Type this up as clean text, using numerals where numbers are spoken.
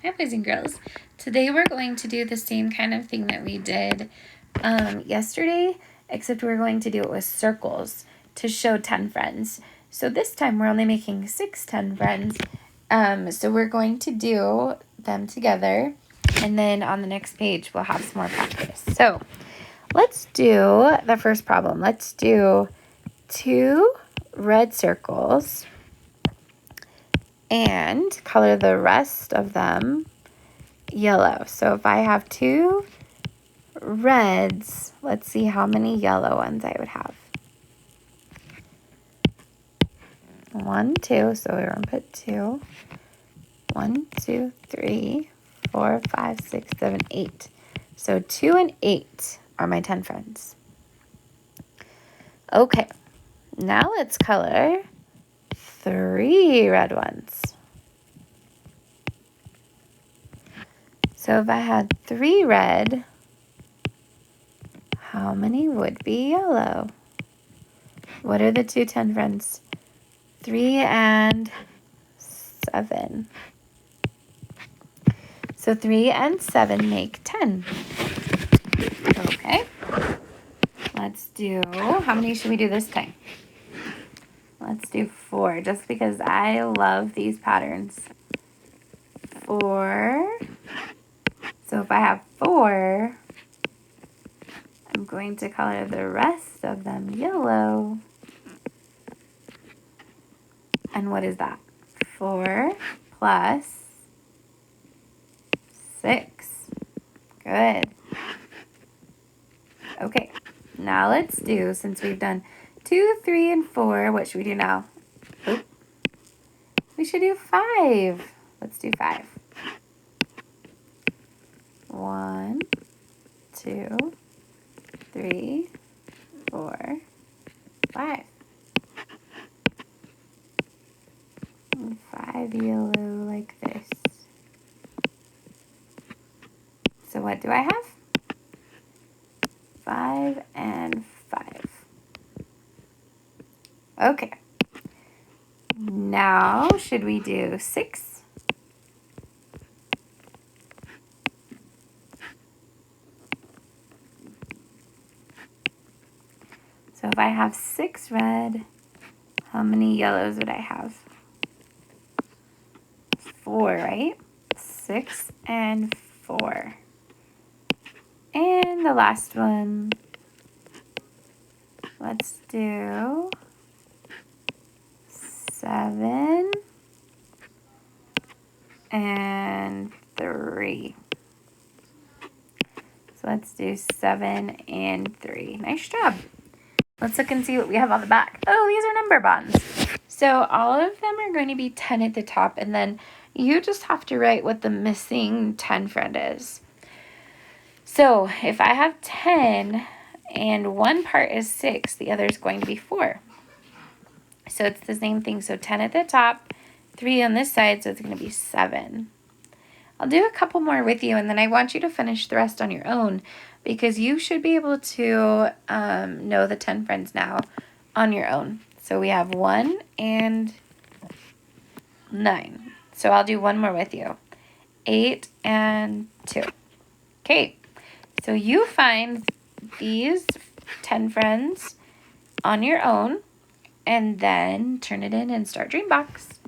Hi boys and girls. Today we're going to do the same kind of thing that we did yesterday, except we're going to do it with circles to show 10 friends. So this time we're only making 10 friends. So we're going to do them together, and then on the next page we'll have some more practice. So let's do the first problem. Let's do 2 red circles and color the rest of them yellow. So if I have 2 reds, let's see how many yellow ones I would have. 1, 2, so we're going to put 2. 1, 2, 3, 4, 5, 6, 7, 8. So 2 and 8 are my 10 friends. Okay, now let's color 3 red ones. So if I had 3 red, how many would be yellow? What are the 2 10 friends? 3 and 7. So 3 and 7 make 10. Okay. Let's do, how many should we do this time? Let's do 4, just because I love these patterns. 4. So if I have 4, I'm going to color the rest of them yellow. And what is that? 4 plus 6. Good. Okay, now let's do, since we've done 2, 3, and 4, what should we do now? Oop. We should do 5. Let's do 5. 1, 2, 3, 4, 5. And 5 yellow like this. So what do I have? 5 and 5. Okay. Now, should we do 6? So if I have 6 red, how many yellows would I have? 4, right? 6 and 4. And the last one, let's do 7 and 3. So let's do 7 and 3. Nice job. Let's look and see what we have on the back. Oh, these are number bonds. So all of them are going to be 10 at the top, and then you just have to write what the missing 10 friend is. So if I have 10 and one part is 6, the other is going to be 4. So it's the same thing. So 10 at the top, 3 on this side, so it's going to be 7. I'll do a couple more with you, and then I want you to finish the rest on your own, because you should be able to know the 10 friends now on your own. So we have 1 and 9. So I'll do one more with you. 8 and 2. Okay, so you find these 10 friends on your own, and then turn it in and start Dreambox.